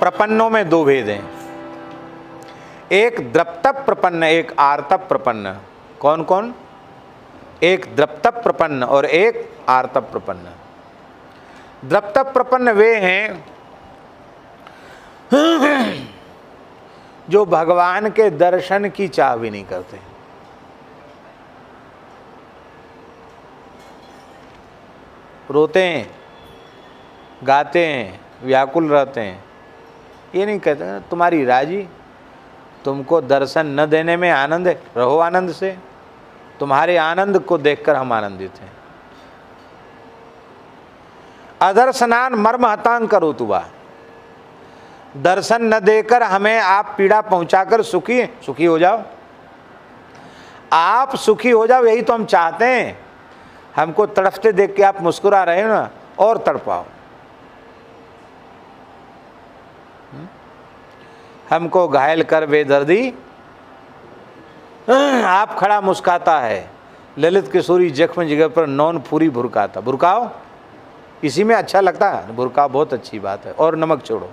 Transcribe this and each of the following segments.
प्रपन्नों में दो भेद हैं, एक द्रप्तप प्रपन्न, एक आर्तप प्रपन्न। कौन कौन? एक द्रप्तप प्रपन्न और एक आर्तप प्रपन्न। द्रप्तप प्रपन्न वे हैं जो भगवान के दर्शन की चाह भी नहीं करते, रोते हैं, गाते हैं, व्याकुल रहते हैं, ये नहीं कहते तुम्हारी राजी, तुमको दर्शन न देने में आनंद है, रहो आनंद से, तुम्हारे आनंद को देखकर हम आनंदित हैं। अदर्शनान मर्म हतांग करो तुवा, दर्शन न देकर हमें आप पीड़ा पहुंचाकर सुखी हो जाओ, आप सुखी हो जाओ, यही तो हम चाहते हैं। हमको तड़पते देख के आप मुस्कुरा रहे हो ना, और तड़पाओ। हमको घायल कर बेदर्दी, आप खड़ा मुस्काता है, ललित किशोरी जख्म जिगर पर नौन फूरी भुरकाता। भुरकाओ, इसी में अच्छा लगता है, भुरकाओ, बहुत अच्छी बात है। और नमक छोड़ो,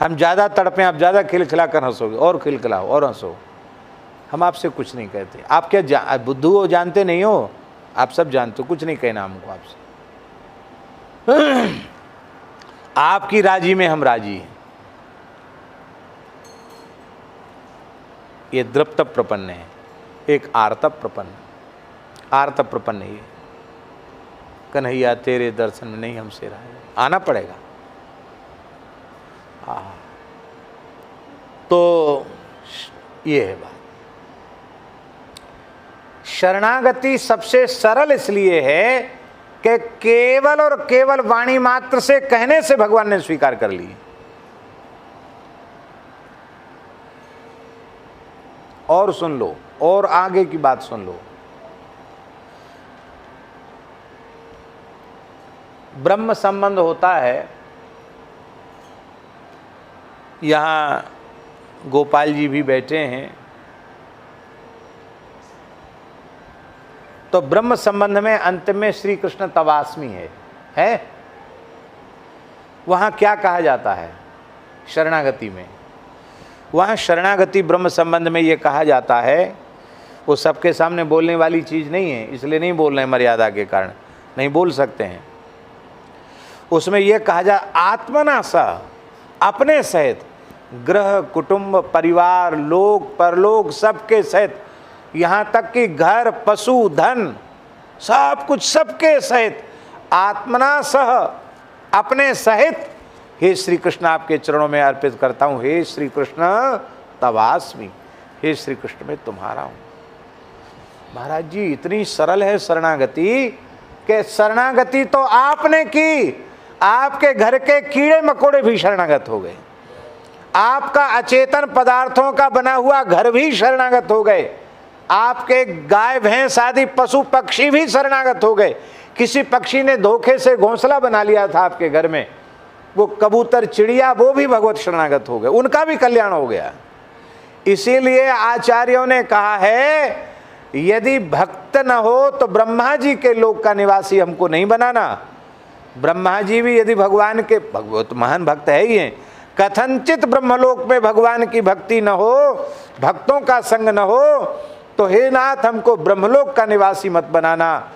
हम ज़्यादा तड़पें, आप ज़्यादा खिलखिला कर हंसोगे, और खिलखिलाओ और हंसो। हम आपसे कुछ नहीं कहते, आप क्या बुद्धू हो, जानते नहीं हो, आप सब जानते हो, कुछ नहीं कहना हमको आपसे। आपकी राजी में हम राजी हैं। ये द्रप्तप प्रपन्न है, एक आर्तप प्रपन्न। आर्तप प्रपन्न ये, कन्हैया तेरे दर्शन में नहीं हमसे रहा, आना पड़ेगा। तो ये है बात। शरणागति सबसे सरल इसलिए है कि केवल और केवल वाणी मात्र से कहने से भगवान ने स्वीकार कर ली। और सुन लो, और आगे की बात सुन लो। ब्रह्म संबंध होता है, यहाँ गोपाल जी भी बैठे हैं, तो ब्रह्म संबंध में अंत में श्री कृष्ण तवास्मी है? वहाँ क्या कहा जाता है शरणागति में? वहाँ शरणागति ब्रह्म संबंध में ये कहा जाता है, वो सबके सामने बोलने वाली चीज़ नहीं है, इसलिए नहीं बोल रहे हैं, मर्यादा के कारण नहीं बोल सकते हैं। उसमें यह कहा जाए आत्मना सह, अपने सहित, गृह कुटुंब परिवार लोक परलोक सबके सहित, यहाँ तक कि घर पशु धन सब कुछ सबके सहित, आत्मना सह, अपने सहित, हे श्री कृष्ण आपके चरणों में अर्पित करता हूँ। हे श्री कृष्ण तवास्मि, हे श्री कृष्ण मैं तुम्हारा हूँ। महाराज जी इतनी सरल है शरणागति कि शरणागति तो आपने की, आपके घर के कीड़े मकोड़े भी शरणागत हो गए, आपका अचेतन पदार्थों का बना हुआ घर भी शरणागत हो गए, आपके गाय भैंस आदि पशु पक्षी भी शरणागत हो गए। किसी पक्षी ने धोखे से घोंसला बना लिया था आपके घर में, वो कबूतर चिड़िया वो भी भगवत शरणागत हो गए, उनका भी कल्याण हो गया। इसीलिए आचार्यों ने कहा है यदि भक्त न हो तो ब्रह्मा जी के लोक का निवासी हमको नहीं बनाना। ब्रह्मा जी भी यदि भगवान के, भगवत महान भक्त है ही हैं, कथनचित ब्रह्मलोक में भगवान की भक्ति न हो, भक्तों का संग न हो, तो हे नाथ हमको ब्रह्मलोक का निवासी मत बनाना,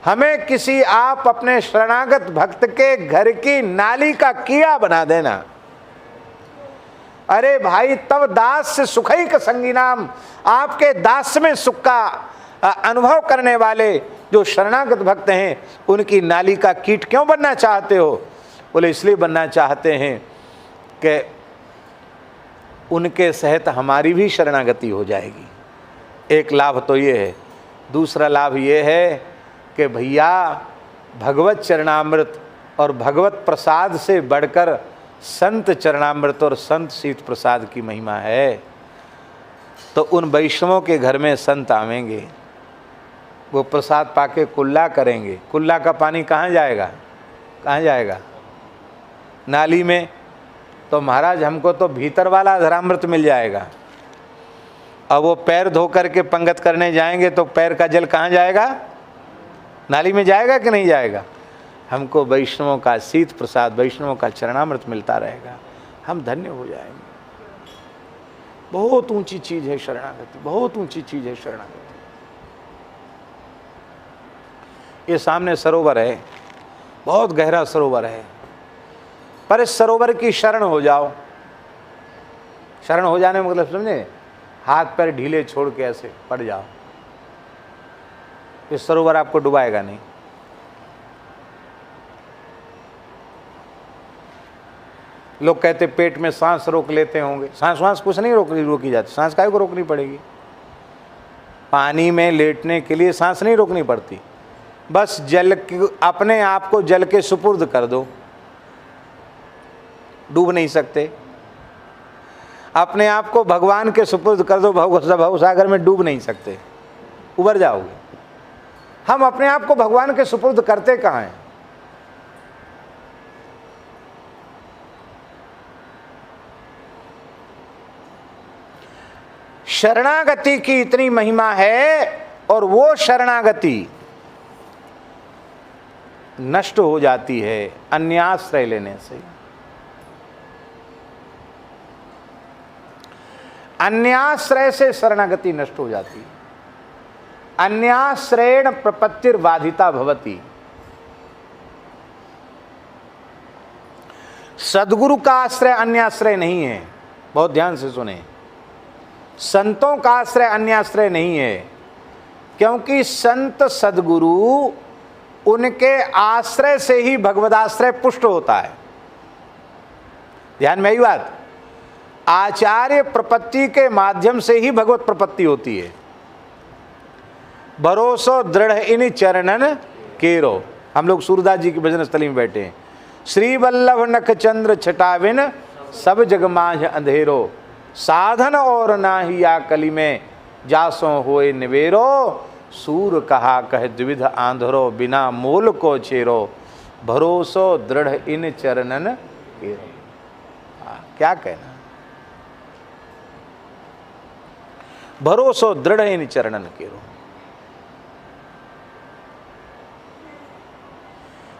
हमें किसी आप अपने शरणागत भक्त के घर की नाली का कीड़ा बना देना। अरे भाई तब दास से सुखई का संगी नाम, आपके दास में सुख का अनुभव करने वाले जो शरणागत भक्त हैं उनकी नाली का कीट क्यों बनना चाहते हो? बोले इसलिए बनना चाहते हैं कि उनके सहित हमारी भी शरणागति हो जाएगी। एक लाभ तो ये है, दूसरा लाभ ये है कि भैया भगवत चरणामृत और भगवत प्रसाद से बढ़कर संत चरणामृत और संत शीत प्रसाद की महिमा है। तो उन वैष्णवों के घर में संत आवेंगे, वो प्रसाद पाके कुल्ला करेंगे। कुल्ला का पानी कहाँ जाएगा? कहाँ जाएगा? नाली में। तो महाराज हमको तो भीतर वाला अधरामृत मिल जाएगा। अब वो पैर धो करके पंगत करने जाएंगे तो पैर का जल कहाँ जाएगा? नाली में जाएगा कि नहीं जाएगा? हमको वैष्णवों का शीत प्रसाद, वैष्णवों का चरणामृत मिलता रहेगा। हम धन्य हो जाएंगे। बहुत ऊंची चीज है शरणागति, बहुत ऊंची चीज है शरणागति। ये सामने सरोवर है, बहुत गहरा सरोवर है, पर इस सरोवर की शरण हो जाओ। शरण हो जाने में मतलब समझे, हाथ पैर ढीले छोड़ के ऐसे पड़ जाओ, इस सरोवर आपको डुबाएगा नहीं। लोग कहते पेट में सांस रोक लेते होंगे, सांस कुछ नहीं रोकी जाती, सांस काहे को रोकनी पड़ेगी? पानी में लेटने के लिए सांस नहीं रोकनी पड़ती, बस जल अपने आप को जल के सुपुर्द कर दो, डूब नहीं सकते। अपने आप को भगवान के सुपुर्द कर दो, भव सागर में डूब नहीं सकते, उबर जाओगे। हम अपने आप को भगवान के सुपुर्द करते कहाँ हैं? शरणागति की इतनी महिमा है, और वो शरणागति नष्ट हो जाती है अन्याश्रय लेने से। अन्याश्रय से शरणागति नष्ट हो जाती है। अन्याश्रयेण प्रपत्तिर्बाधिता भवति। सद्गुरु का आश्रय अन्याश्रय नहीं है, बहुत ध्यान से सुने। संतों का आश्रय अन्याश्रय नहीं है, क्योंकि संत सद्गुरु उनके आश्रय से ही भगवदाश्रय पुष्ट होता है। ध्यान में आई बात। आचार्य प्रपत्ति के माध्यम से ही भगवत प्रपत्ति होती है। भरोसो दृढ़ इन चरणन केरो। हम लोग सूरदास जी की भजन स्थली में बैठे हैं। श्री वल्लभ नख चंद्र छटाविन सब जग माझ अंधेरो, साधन और नाहिया कली में जासो होए निवेरो, सूर कहा कह द्विविध आंधरो, बिना मूल को चेरो, भरोसो दृढ़ इन चरणन केरो। क्या कहना, भरोसो दृढ़ इन चरणन केरो।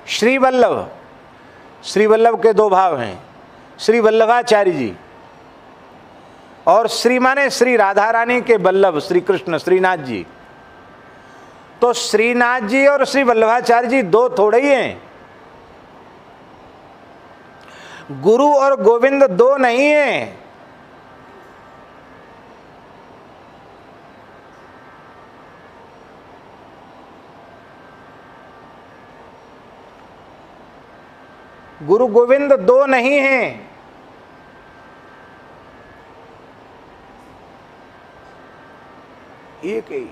श्री वल्लभ, श्री वल्लभ के दो भाव हैं, श्री वल्लभाचार्य जी और श्री माने श्री राधा रानी के वल्लभ श्री कृष्ण श्रीनाथ जी। तो श्रीनाथ जी और श्री वल्लभाचार्य जी दो थोड़े ही हैं। गुरु और गोविंद दो नहीं हैं। गुरु गोविंद दो नहीं हैं। एक ही।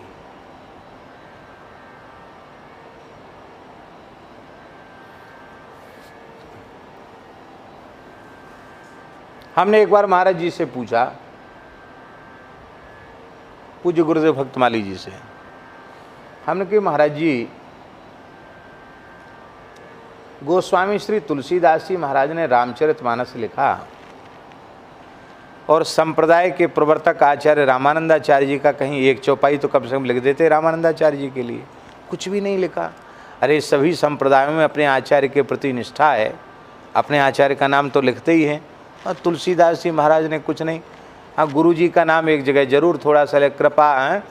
हमने एक बार महाराज जी से पूछा, पूज्य गुरुदेव भक्तमाली जी से, हमने कहा महाराज जी, गोस्वामी श्री तुलसीदास जी महाराज ने रामचरितमानस लिखा और संप्रदाय के प्रवर्तक आचार्य रामानंदाचार्य जी का कहीं एक चौपाई तो कम से कम लिख देते रामानंदाचार्य जी के लिए। कुछ भी नहीं लिखा। अरे सभी संप्रदायों में अपने आचार्य के प्रति निष्ठा है, अपने आचार्य का नाम तो लिखते ही हैं। और तुलसीदास जी महाराज ने कुछ नहीं। हाँ, गुरु जी का नाम एक जगह जरूर थोड़ा सा ले, कृपा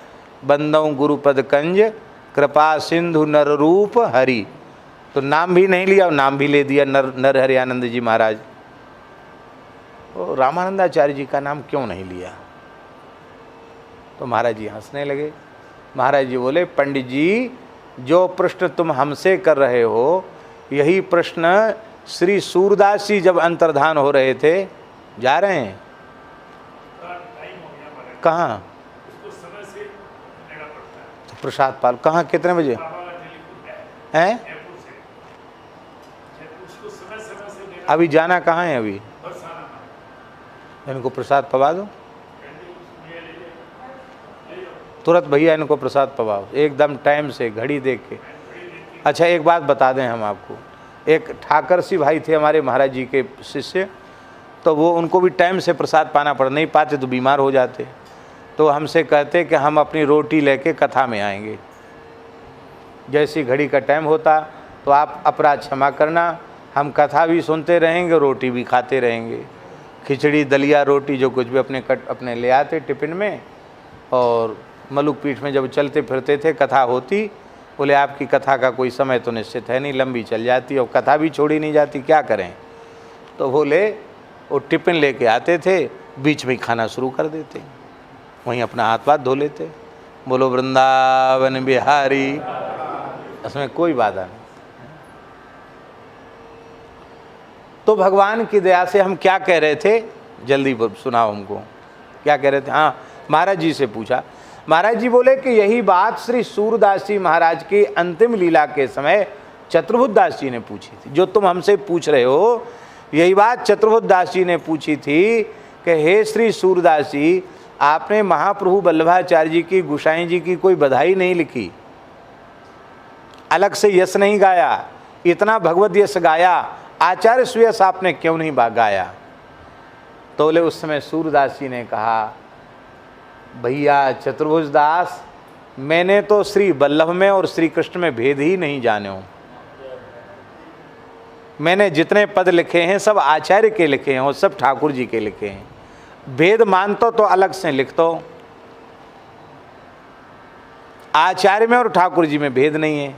बंदौ गुरुपद कंज, कृपा सिंधु नर रूप हरि। तो नाम भी नहीं लिया और नाम भी ले दिया नर हरि आनंद जी महाराज। तो रामानंदाचार्य जी का नाम क्यों नहीं लिया? तो महाराज जी हंसने लगे। महाराज जी बोले, पंडित जी, जो प्रश्न तुम हमसे कर रहे हो, यही प्रश्न श्री सूरदास जी जब अंतर्धान हो रहे थे, जा रहे हैं कहाँ? तो प्रसाद पाल कहाँ, कितने बजे हैं? अभी जाना कहाँ है? अभी इनको प्रसाद पवा दो तुरंत भैया, इनको प्रसाद पवाओ एकदम टाइम से, घड़ी देख के। अच्छा एक बात बता दें हम आपको, एक ठाकर सी भाई थे हमारे महाराज जी के शिष्य, तो वो उनको भी टाइम से प्रसाद पाना पड़, नहीं पाते तो बीमार हो जाते। तो हमसे कहते कि हम अपनी रोटी लेके कथा में आएंगे, जैसी घड़ी का टाइम होता तो आप अपराध क्षमा करना, हम कथा भी सुनते रहेंगे, रोटी भी खाते रहेंगे। खिचड़ी दलिया रोटी जो कुछ भी अपने ले आते टिफिन में, और मलुक पीठ में जब चलते फिरते थे कथा होती। बोले आपकी कथा का कोई समय तो निश्चित है नहीं, लंबी चल जाती और कथा भी छोड़ी नहीं जाती, क्या करें। तो बोले वो टिफिन लेके आते थे, बीच में खाना शुरू कर देते, वहीं अपना हाथ पाथ धो लेते। बोलो वृंदावन बिहारी, इसमें कोई बाधा नहीं। तो भगवान की दया से हम क्या कह रहे थे, जल्दी सुनाओ हमको, क्या कह रहे थे। हाँ, महाराज जी से पूछा। महाराज जी बोले कि यही बात श्री सूरदास जी महाराज की अंतिम लीला के समय चतुर्भुज दास जी ने पूछी थी। जो तुम हमसे पूछ रहे हो, यही बात चतुर्भुज दास जी ने पूछी थी कि हे श्री सूरदास जी, आपने महाप्रभु वल्लभाचार्य जी की, गोसाई जी की कोई बधाई नहीं लिखी, अलग से यश नहीं गाया, इतना भगवत यश गाया, आचार्य सुयश आपने क्यों नहीं गाया। तो बोले उस समय सूरदास जी ने कहा, भैया चतुर्भुज दास, मैंने तो श्री वल्लभ में और श्री कृष्ण में भेद ही नहीं जाने हूँ। मैंने जितने पद लिखे हैं सब आचार्य के लिखे हैं और सब ठाकुर जी के लिखे हैं। भेद मानतो तो अलग से लिख दो, आचार्य में और ठाकुर जी में भेद नहीं है।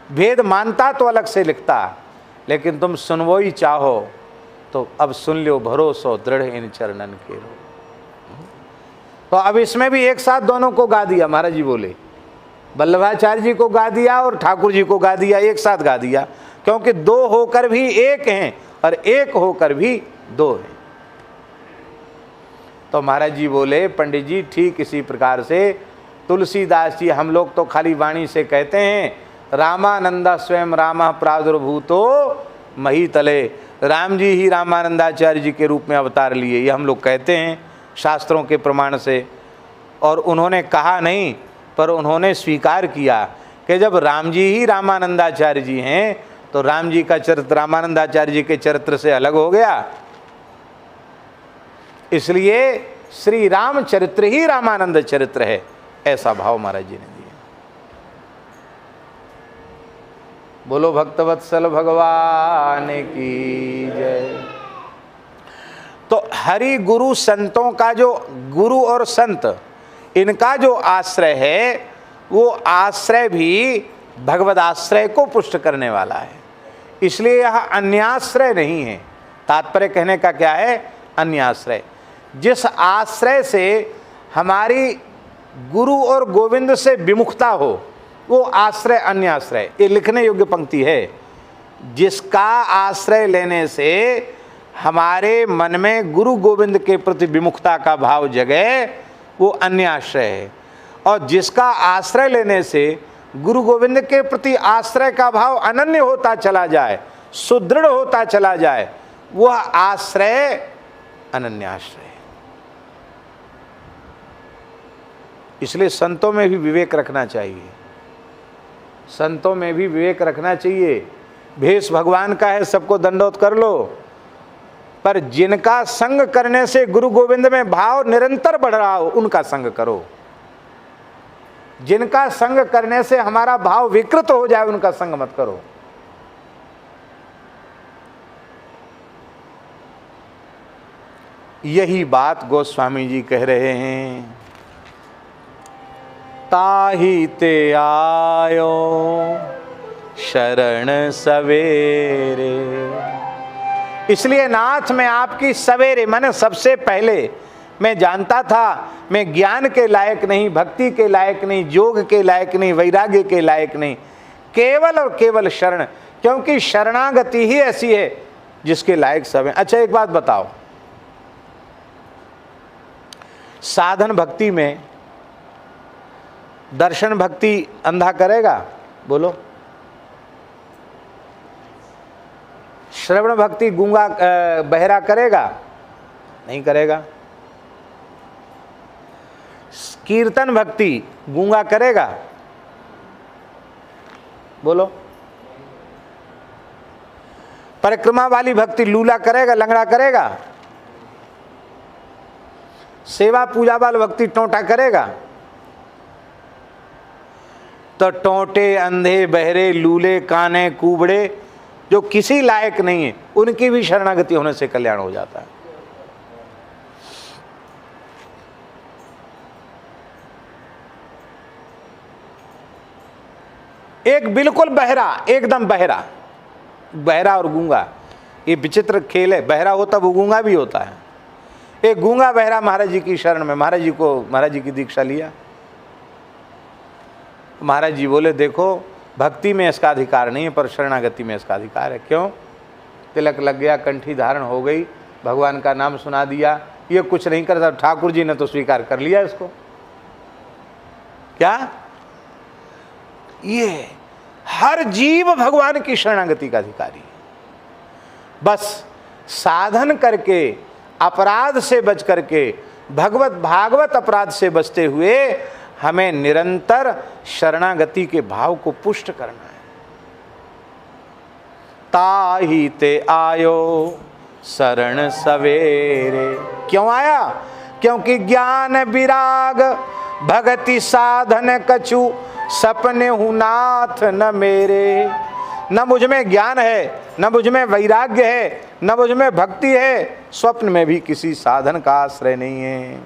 भेद मानता तो अलग से लिखता, लेकिन तुम सुनवो ही चाहो तो अब सुन लो, भरोसो दृढ़ इन चरणन के रो। तो अब इसमें भी एक साथ दोनों को गा दिया। महाराज जी बोले वल्लभाचार्य जी को गा दिया और ठाकुर जी को गा दिया, एक साथ गा दिया, क्योंकि दो होकर भी एक हैं और एक होकर भी दो हैं। तो महाराज जी बोले, पंडित जी ठीक इसी प्रकार से तुलसीदास जी, हम लोग तो खाली वाणी से कहते हैं रामानंदा स्वयं रामा प्रादुर्भूतो मही तले, राम जी ही रामानंदाचार्य जी के रूप में अवतार लिए, ये हम लोग कहते हैं शास्त्रों के प्रमाण से। और उन्होंने कहा नहीं, पर उन्होंने स्वीकार किया कि जब राम जी ही रामानंदाचार्य जी हैं तो राम जी का चरित्र रामानंदाचार्य जी के चरित्र से अलग हो गया। इसलिए श्री राम चरित्र ही रामानंद चरित्र है, ऐसा भाव महाराज जी ने दिया। बोलो भक्तवत्सल भगवान की जय। तो हरि गुरु संतों का जो गुरु और संत, इनका जो आश्रय है वो आश्रय भी भगवद आश्रय को पुष्ट करने वाला है। इसलिए यह अन्याश्रय नहीं है। तात्पर्य कहने का क्या है, अन्याश्रय। जिस आश्रय से हमारी गुरु और गोविंद से विमुखता हो वो आश्रय अन्याश्रय। ये लिखने योग्य पंक्ति है। जिसका आश्रय लेने से हमारे मन में गुरु गोविंद के प्रति विमुखता का भाव जगे वो अन्याश्रय है, और जिसका आश्रय लेने से गुरु गोविंद के प्रति आश्रय का भाव अनन्य होता चला जाए, सुदृढ़ होता चला जाए, वह आश्रय अनन्याश्रय। इसलिए संतों में भी विवेक रखना चाहिए, संतों में भी विवेक रखना चाहिए। भेष भगवान का है, सबको दंडोत कर लो, पर जिनका संग करने से गुरु गोविंद में भाव निरंतर बढ़ रहा हो उनका संग करो। जिनका संग करने से हमारा भाव विकृत हो जाए उनका संग मत करो। यही बात गोस्वामी जी कह रहे हैं। ताहि ते आयो शरण सवेरे। इसलिए नाथ मैं आपकी सवेरे, मैंने सबसे पहले मैं जानता था मैं ज्ञान के लायक नहीं, भक्ति के लायक नहीं, योग के लायक नहीं, वैराग्य के लायक नहीं, केवल और केवल शरण, क्योंकि शरणागति ही ऐसी है जिसके लायक सब है। अच्छा एक बात बताओ, साधन भक्ति में दर्शन भक्ति अंधा करेगा? बोलो। श्रवण भक्ति गूंगा बहरा करेगा? नहीं करेगा। कीर्तन भक्ति गूंगा करेगा? बोलो। परिक्रमा वाली भक्ति लूला करेगा, लंगड़ा करेगा? सेवा पूजा वाली भक्ति टोंटा करेगा? तो टोंटे, अंधे, बहरे, लूले, काने, कूबड़े जो किसी लायक नहीं है उनकी भी शरणागति होने से कल्याण हो जाता है। एक बिल्कुल बहरा, एकदम बहरा, बहरा और गूंगा, ये विचित्र खेल है। बहरा होता वो गूंगा भी होता है। एक गूंगा बहरा महाराज जी की शरण में, महाराज जी की दीक्षा लिया। महाराज जी बोले देखो भक्ति में इसका अधिकार नहीं है, पर शरणागति में इसका अधिकार है। क्यों? तिलक लग गया, कंठी धारण हो गई, भगवान का नाम सुना दिया, ये कुछ नहीं कर सकता। ठाकुर जी ने तो स्वीकार कर लिया इसको। क्या? ये हर जीव भगवान की शरणागति का अधिकारी है। बस साधन करके, अपराध से बच करके, भागवत अपराध से बचते हुए हमें निरंतर शरणागति के भाव को पुष्ट करना है। ताही ते आयो शरण सवेरे। क्यों आया? क्योंकि ज्ञान विराग भगति साधन कछु, सपने हूँ नाथ न मेरे। न मुझ में ज्ञान है, न मुझ में वैराग्य है, न मुझ में भक्ति है, स्वप्न में भी किसी साधन का आश्रय नहीं है।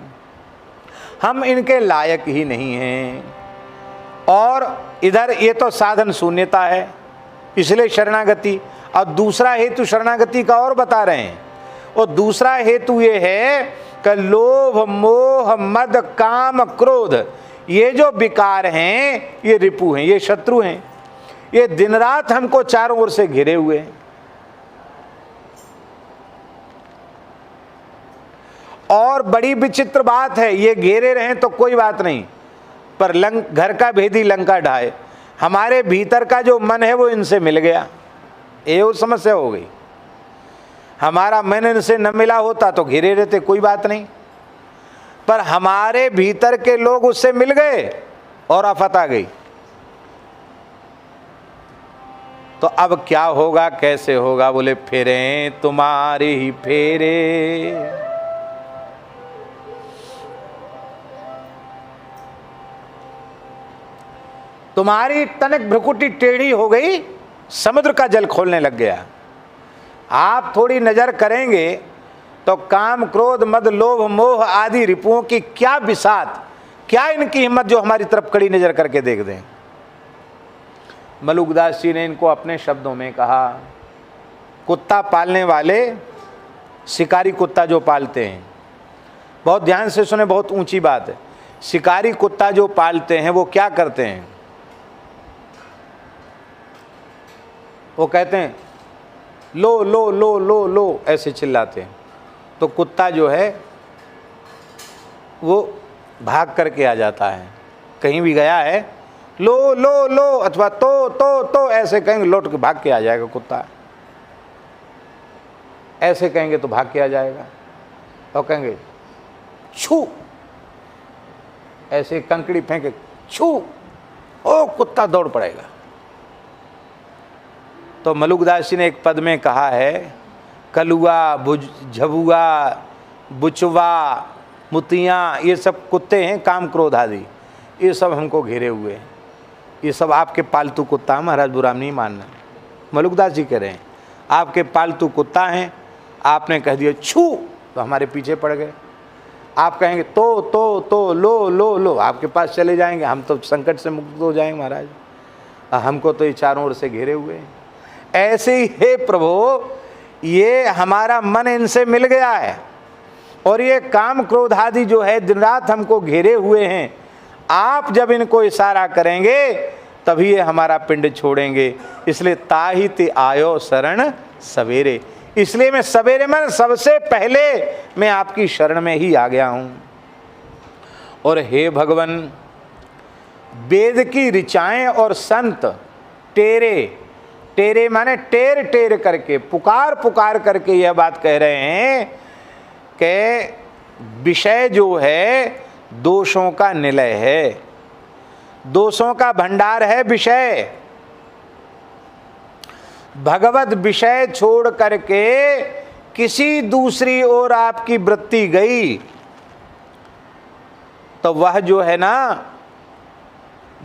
हम इनके लायक ही नहीं हैं। और इधर ये तो साधन शून्यता है, इसलिए शरणागति। और दूसरा हेतु शरणागति का और बता रहे हैं। और दूसरा हेतु ये है कि लोभ मोह मद काम क्रोध, ये जो विकार हैं ये रिपु हैं, ये शत्रु हैं, ये दिन रात हमको चारों ओर से घिरे हुए हैं। और बड़ी विचित्र बात है, ये घेरे रहें तो कोई बात नहीं, पर घर का भेदी लंका ढाए। हमारे भीतर का जो मन है वो इनसे मिल गया, ये वो समस्या हो गई। हमारा मन इनसे न मिला होता तो घिरे रहते, कोई बात नहीं, पर हमारे भीतर के लोग उससे मिल गए और आफत आ गई। तो अब क्या होगा, कैसे होगा? बोले फेरे तुम्हारे ही फेरे। तुम्हारी तनक भ्रुकुटी टेढ़ी हो गई, समुद्र का जल खोलने लग गया। आप थोड़ी नजर करेंगे तो काम क्रोध मद लोभ मोह आदि रिपुओं की क्या बिसात, क्या इनकी हिम्मत जो हमारी तरफ कड़ी नजर करके देख दें। मलुकदास जी ने इनको अपने शब्दों में कहा, कुत्ता पालने वाले शिकारी कुत्ता जो पालते हैं, बहुत ध्यान से सुने, बहुत ऊंची बात है। शिकारी कुत्ता जो पालते हैं वो क्या करते हैं? वो कहते हैं लो लो लो लो लो, ऐसे चिल्लाते हैं। तो कुत्ता जो है वो भाग करके आ जाता है। कहीं भी गया है, लो लो लो अथवा तो ऐसे कहेंगे, लौट के भाग के आ जाएगा कुत्ता। ऐसे कहेंगे तो भाग के आ जाएगा। और कहेंगे छू, ऐसे कंकड़ी फेंके, छू, ओ कुत्ता दौड़ पड़ेगा। तो मलुकदास जी ने एक पद में कहा है, कलुआ झबुआ बुचवा मुतियाँ, ये सब कुत्ते हैं काम क्रोध आदि, ये सब हमको घेरे हुए हैं। ये सब आपके पालतू कुत्ता, महाराज बुरा नहीं मानना, मलुकदास जी कह रहे हैं आपके पालतू कुत्ता हैं। आपने कह दिया छू तो हमारे पीछे पड़ गए। आप कहेंगे तो लो लो लो, आपके पास चले जाएंगे, हम तो संकट से मुक्त हो जाएंगे महाराज, हमको तो ये चारों ओर से घेरे हुए हैं। ऐसे ही हे प्रभु, ये हमारा मन इनसे मिल गया है और ये काम क्रोध आदि जो है दिन रात हमको घेरे हुए हैं। आप जब इनको इशारा करेंगे तभी ये हमारा पिंड छोड़ेंगे। इसलिए ताहि ते आयो शरण सवेरे, इसलिए मैं सवेरे में सबसे पहले मैं आपकी शरण में ही आ गया हूं। और हे भगवान, वेद की ऋचाएं और संत टेरे माने टेर टेर करके, पुकार पुकार करके यह बात कह रहे हैं कि विषय जो है दोषों का निलय है, दोषों का भंडार है विषय। भगवत विषय छोड़ करके किसी दूसरी ओर आपकी वृत्ति गई तो वह जो है ना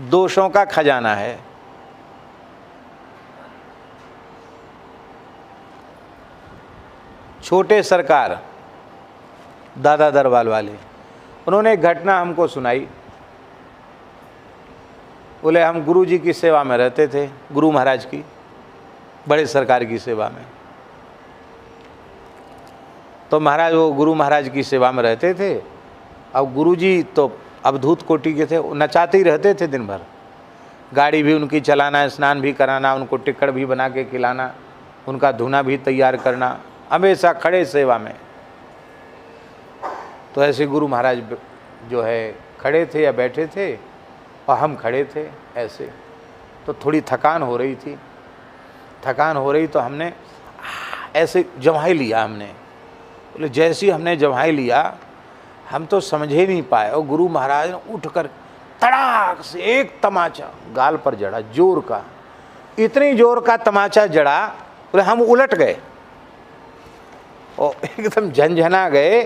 दोषों का खजाना है। छोटे सरकार दादा दरबार वाले, उन्होंने एक घटना हमको सुनाई। बोले हम गुरु जी की सेवा में रहते थे, गुरु महाराज की बड़े सरकार की सेवा में। तो महाराज वो गुरु महाराज की सेवा में रहते थे। अब गुरु जी तो अवधूत कोटि के थे, नचाते ही रहते थे दिन भर। गाड़ी भी उनकी चलाना, स्नान भी कराना, उनको टिक्कड़ भी बना के खिलाना, उनका धुना भी तैयार करना, हमेशा खड़े सेवा में। तो ऐसे गुरु महाराज जो है खड़े थे या बैठे थे और हम खड़े थे ऐसे। तो थोड़ी थकान हो रही थी, थकान हो रही तो हमने ऐसे जम्हाई लिया। हमने बोले जैसे ही हमने जम्हाई लिया, हम तो समझ ही नहीं पाए, और गुरु महाराज ने उठकर तड़ाक से एक तमाचा गाल पर जड़ा, जोर का, इतनी जोर का तमाचा जड़ा, बोले हम उलट गए और एकदम झंझना गए,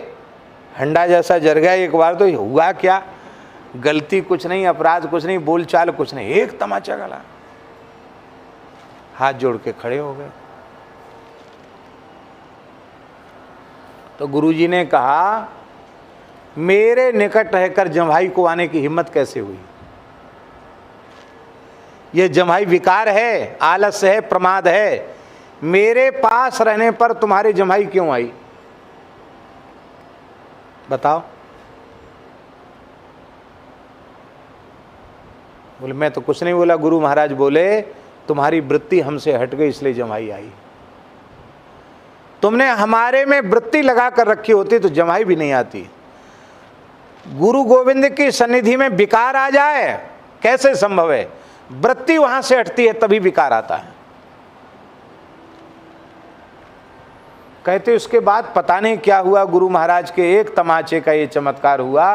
हंडा जैसा जर गया एक बार। तो हुआ क्या, गलती कुछ नहीं, अपराध कुछ नहीं, बोलचाल कुछ नहीं, एक तमाचा गला, हाथ जोड़ के खड़े हो गए। तो गुरुजी ने कहा मेरे निकट रहकर जम्हाई को आने की हिम्मत कैसे हुई? ये जम्हाई विकार है, आलस्य है, प्रमाद है। मेरे पास रहने पर तुम्हारी जम्हाई क्यों आई? बताओ। बोले मैं तो कुछ नहीं बोला। गुरु महाराज बोले तुम्हारी वृत्ति हमसे हट गई इसलिए जम्हाई आई। तुमने हमारे में वृत्ति लगा कर रखी होती तो जम्हाई भी नहीं आती। गुरु गोविंद की सन्निधि में विकार आ जाए कैसे संभव है? वृत्ति वहां से हटती है तभी विकार आता है। कहते उसके बाद पता नहीं क्या हुआ, गुरु महाराज के एक तमाचे का ये चमत्कार हुआ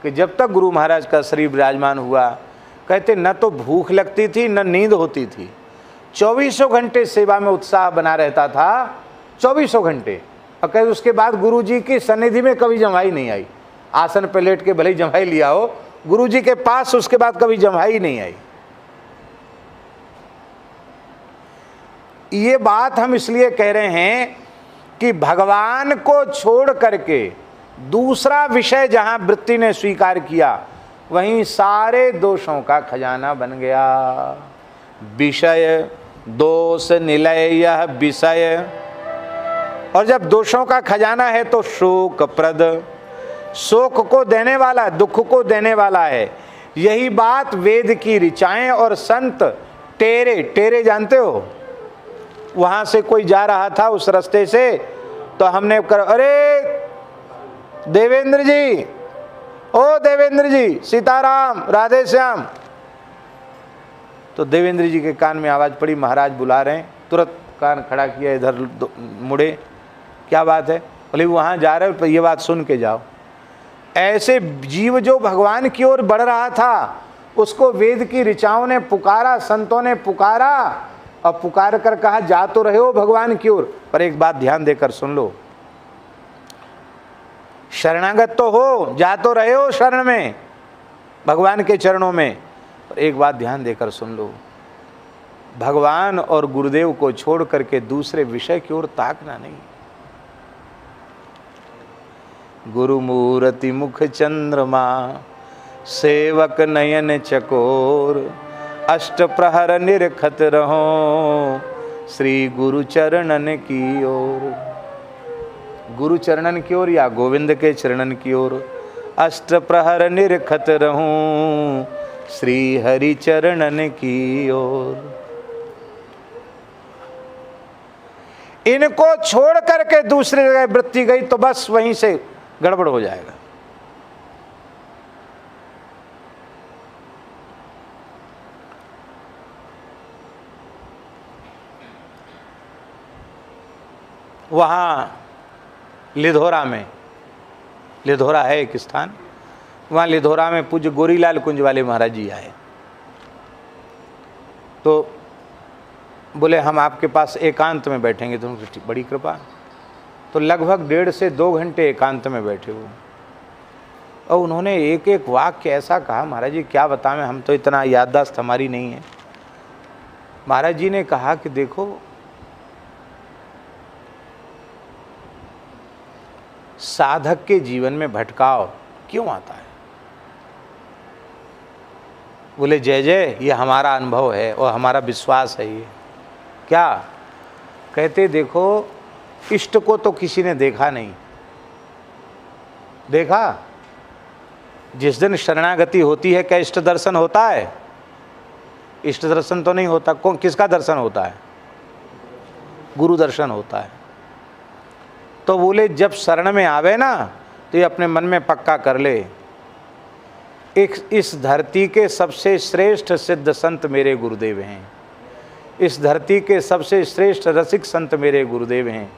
कि जब तक गुरु महाराज का शरीर विराजमान हुआ, कहते न तो भूख लगती थी न नींद होती थी। 24 घंटे सेवा में उत्साह बना रहता था, 24 घंटे। और कहते उसके बाद गुरु जी की सन्निधि में कभी जम्हाई नहीं आई। आसन पे लेट के भले ही जम्हाई लिया हो, गुरु जी के पास उसके बाद कभी जम्हाई नहीं आई। ये बात हम इसलिए कह रहे हैं कि भगवान को छोड़ करके दूसरा विषय जहां वृत्ति ने स्वीकार किया, वहीं सारे दोषों का खजाना बन गया। विषय दोष निलय यह विषय, और जब दोषों का खजाना है तो शोक प्रद, शोक को देने वाला, दुख को देने वाला है। यही बात वेद की ऋचाएं और संत टेरे, टेरे जानते हो, वहां से कोई जा रहा था उस रास्ते से, तो हमने कर, अरे देवेंद्र जी, ओ देवेंद्र जी, सीताराम, राधे श्याम। तो देवेंद्र जी के कान में आवाज पड़ी, महाराज बुला रहे हैं। तुरंत कान खड़ा किया, इधर मुड़े, क्या बात है? बोले वहां जा रहे हो, ये बात सुन के जाओ। ऐसे जीव जो भगवान की ओर बढ़ रहा था, उसको वेद की ऋचाओं ने पुकारा, संतों ने पुकारा, और पुकार कर कहा जा तो रहे हो भगवान की ओर, पर एक बात ध्यान देकर सुन लो, शरणागत तो हो, जा तो रहे हो शरण में, भगवान के चरणों में, पर एक बात ध्यान देकर सुन लो, भगवान और गुरुदेव को छोड़ करके दूसरे विषय की ओर ताकना नहीं। गुरु मूर्ति मुख चंद्रमा, सेवक नयन चकोर, अष्ट प्रहर निरखत रहो, श्री गुरु चरणन की ओर। गुरु चरणन की ओर या गोविंद के चरणन की ओर, अष्ट प्रहर निरखत रहूं, श्री हरि चरणन की ओर। इनको छोड़ करके दूसरी जगह वृत्ति गई तो बस वहीं से गड़बड़ हो जाएगा। वहां लिधोरा में, लिधोरा है एक स्थान, वहाँ लिधोरा में पूज्य गोरीलाल कुंज वाले महाराज जी आए। तो बोले हम आपके पास एकांत में बैठेंगे, तो बड़ी कृपा। तो लगभग 1.5 से 2 घंटे एकांत में बैठे हुए, और उन्होंने एक एक वाक्य ऐसा कहा, महाराज जी क्या बताएं, हम तो इतना याददाश्त हमारी नहीं है। महाराज जी ने कहा कि देखो, साधक के जीवन में भटकाव क्यों आता है? बोले जय जय, ये हमारा अनुभव है और हमारा विश्वास है। ये क्या कहते, देखो इष्ट को तो किसी ने देखा नहीं, देखा? जिस दिन शरणागति होती है क्या इष्ट दर्शन होता है? इष्ट दर्शन तो नहीं होता। कौन, किसका दर्शन होता है? गुरु दर्शन होता है। तो बोले जब शरण में आवे ना तो ये अपने मन में पक्का कर ले, एक इस धरती के सबसे श्रेष्ठ सिद्ध संत मेरे गुरुदेव हैं, इस धरती के सबसे श्रेष्ठ रसिक संत मेरे गुरुदेव हैं।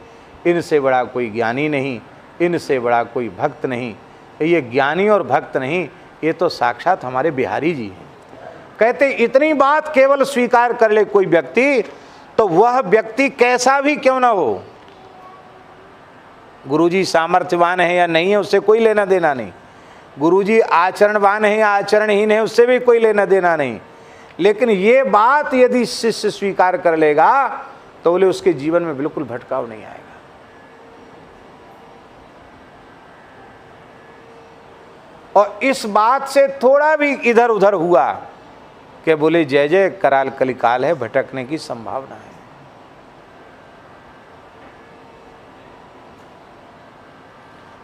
इनसे बड़ा कोई ज्ञानी नहीं, इनसे बड़ा कोई भक्त नहीं। ये ज्ञानी और भक्त नहीं, ये तो साक्षात हमारे बिहारी जी हैं। कहते इतनी बात केवल स्वीकार कर ले कोई व्यक्ति, तो वह व्यक्ति कैसा भी क्यों ना हो, गुरुजी सामर्थ्यवान है या नहीं है उससे कोई लेना देना नहीं, गुरुजी आचरणवान है या आचरणहीन है उससे भी कोई लेना देना नहीं। लेकिन ये बात यदि शिष्य स्वीकार कर लेगा तो बोले उसके जीवन में बिल्कुल भटकाव नहीं आएगा। और इस बात से थोड़ा भी इधर उधर हुआ कि बोले जय जय कराल कलिकाल है, भटकने की संभावना है।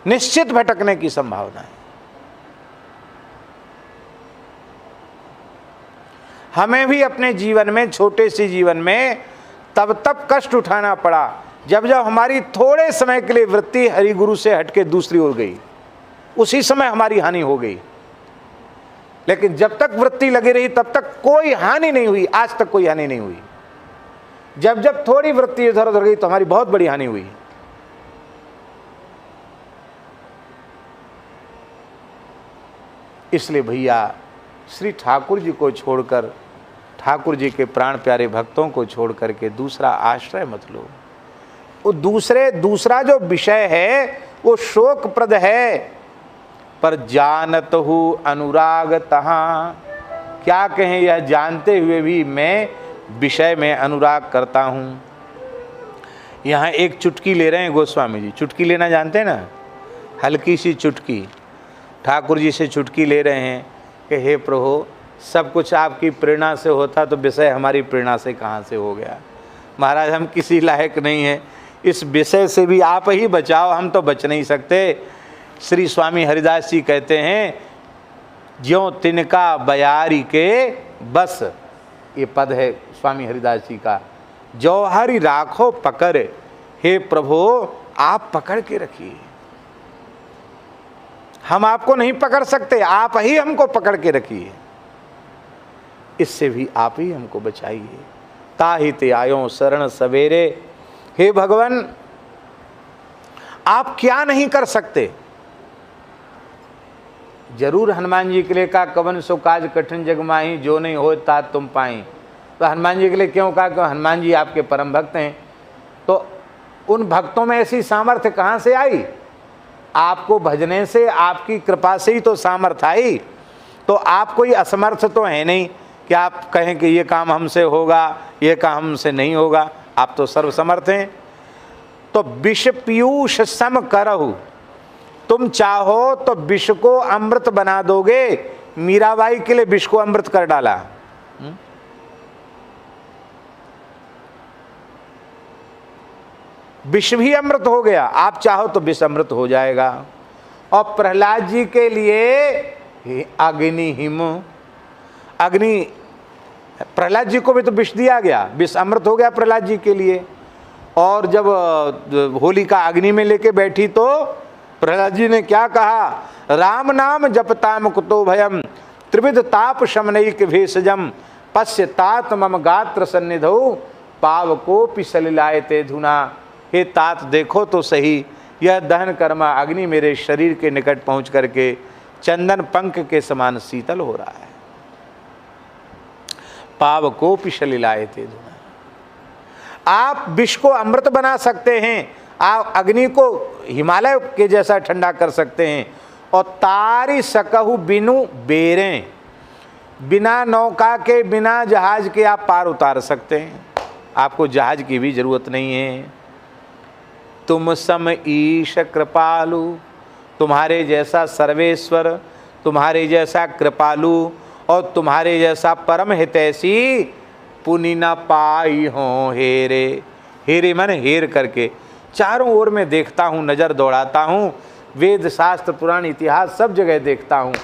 निश्चित भटकने की संभावना है। हमें भी अपने जीवन में, छोटे से जीवन में तब कष्ट उठाना पड़ा जब जब हमारी थोड़े समय के लिए वृत्ति हरिगुरु से हटके दूसरी ओर गई, उसी समय हमारी हानि हो गई। लेकिन जब तक वृत्ति लगी रही तब तक कोई हानि नहीं हुई, आज तक कोई हानि नहीं हुई। जब जब थोड़ी वृत्ति इधर उधर गई तो हमारी बहुत बड़ी हानि हुई। इसलिए भैया श्री ठाकुर जी को छोड़कर, ठाकुर जी के प्राण प्यारे भक्तों को छोड़ करके दूसरा आश्रय मत लो। वो दूसरा जो विषय है वो शोकप्रद है, पर जानत हूँ अनुराग तहाँ, क्या कहें, यह जानते हुए भी मैं विषय में अनुराग करता हूँ। यहाँ एक चुटकी ले रहे हैं गोस्वामी जी, चुटकी लेना जानते हैं ना, हल्की सी चुटकी, ठाकुर जी से चुटकी ले रहे हैं कि हे प्रभु सब कुछ आपकी प्रेरणा से होता तो विषय हमारी प्रेरणा से कहाँ से हो गया। महाराज हम किसी लायक नहीं हैं, इस विषय से भी आप ही बचाओ, हम तो बच नहीं सकते। श्री स्वामी हरिदास जी कहते हैं ज्यों तिनका बयारी के बस, ये पद है स्वामी हरिदास जी का, जो हरि राखो पकड़, हे प्रभु आप पकड़ के रखिए, हम आपको नहीं पकड़ सकते, आप ही हमको पकड़ के रखिए, इससे भी आप ही हमको बचाइए। ताहि ते आयो शरण सवेरे, हे भगवान आप क्या नहीं कर सकते। जरूर हनुमान जी के लिए कहा कवन सो काज कठिन जग माही, जो नहीं हो तात तुम पाई। तो हनुमान जी के लिए क्यों कहा? क्यों हनुमान जी आपके परम भक्त हैं। तो उन भक्तों में ऐसी सामर्थ्य कहाँ से आई? आपको भजने से, आपकी कृपा से ही तो सामर्थ्य आई। तो आप कोई असमर्थ तो है नहीं कि आप कहें कि ये काम हमसे होगा, ये काम हमसे नहीं होगा, आप तो सर्वसमर्थ हैं। तो विष पीयूष सम करहु, तुम चाहो तो विष को अमृत बना दोगे। मीराबाई के लिए विष को अमृत कर डाला। विष भी अमृत हो गया, आप चाहो तो विष अमृत हो जाएगा। और प्रहलाद जी के लिए अग्नि हिम, अग्नि, प्रहलाद जी को भी तो विष दिया गया, विष अमृत हो गया प्रहलाद जी के लिए। और जब होलिका अग्नि में लेके बैठी तो प्रहलाद जी ने क्या कहा? राम नाम जपताम कुतो भयम, त्रिविध ताप शमनैक भेषजम, पश्य तात मम गात्र सन्निधौ, पावकोपि सलिलायते धुना। हे तात देखो तो सही, यह दहन कर्मा अग्नि मेरे शरीर के निकट पहुंच करके चंदन पंख के समान शीतल हो रहा है। पावकोपि सलिलायते धुना। आप विष को अमृत बना सकते हैं, आप अग्नि को हिमालय के जैसा ठंडा कर सकते हैं। और तारी सकहु बिनु बेरें, बिना नौका के, बिना जहाज के आप पार उतार सकते हैं, आपको जहाज की भी जरूरत नहीं है। तुम सम ईश कृपालु, तुम्हारे जैसा सर्वेश्वर, तुम्हारे जैसा कृपालु और तुम्हारे जैसा परम हितैषी पुनि न पाई हो हेरे। हेरे माने हेर करके, चारों ओर में देखता हूँ, नज़र दौड़ाता हूँ, वेद शास्त्र पुराण इतिहास सब जगह देखता हूँ,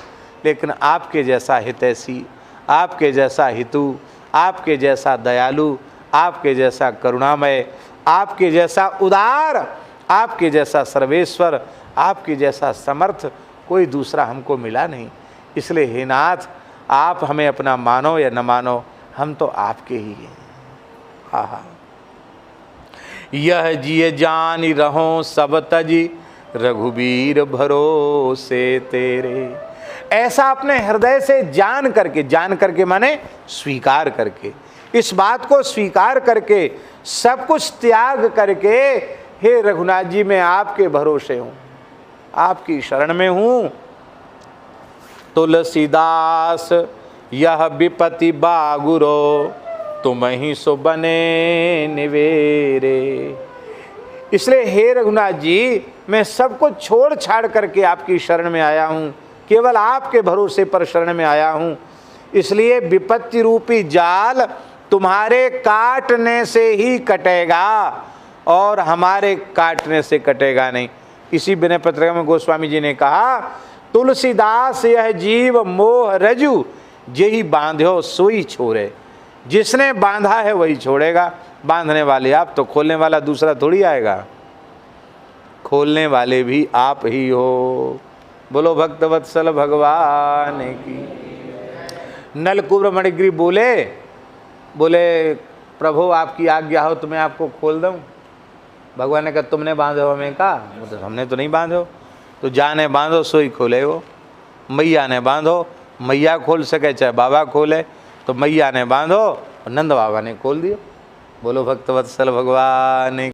लेकिन आपके जैसा हितैषी, आपके जैसा हितु, आपके जैसा दयालु, आपके जैसा करुणामय, आपके जैसा उदार, आपके जैसा सर्वेश्वर, आपके जैसा समर्थ कोई दूसरा हमको मिला नहीं। इसलिए हे नाथ, आप हमें अपना मानो या न मानो, हम तो आपके ही हैं। हाँ, यह जिय जानि रहो सब तजी, रघुबीर भरोसे तेरे। ऐसा अपने हृदय से जान करके माने स्वीकार करके, इस बात को स्वीकार करके, सब कुछ त्याग करके, हे रघुनाथ जी मैं आपके भरोसे हूँ, आपकी शरण में हूँ। तुलसीदास यह विपति बागुरो, तुम ही सो बने निवेरे। इसलिए हे रघुनाथ जी, मैं सब कुछ छोड़ छाड़ करके आपकी शरण में आया हूँ, केवल आपके भरोसे पर शरण में आया हूँ। इसलिए विपत्ति रूपी जाल तुम्हारे काटने से ही कटेगा और हमारे काटने से कटेगा नहीं। इसी विनय पत्रिका में गोस्वामी जी ने कहा, तुलसीदास यह जीव मोह रजू, जेहि बांध्यो सोई छोड़े। जिसने बांधा है वही छोड़ेगा, बांधने वाले आप, तो खोलने वाला दूसरा थोड़ी आएगा, खोलने वाले भी आप ही हो। बोलो भक्तवत्सल भगवान की। नलकुब्र मणिग्रीव बोले प्रभु आपकी आज्ञा हो तो मैं आपको खोल दूं। भगवान ने कहा तुमने बांधो हमें, कहा तो हमने तो नहीं बांधो। तो जाने बांधो सोई खोले वो, मैया ने बांधो, मैया खोल सके चाहे बाबा खोले, तो मैया ने बांधो और नंद बाबा ने खोल दिया। बोलो भक्तवत्सल भगवान।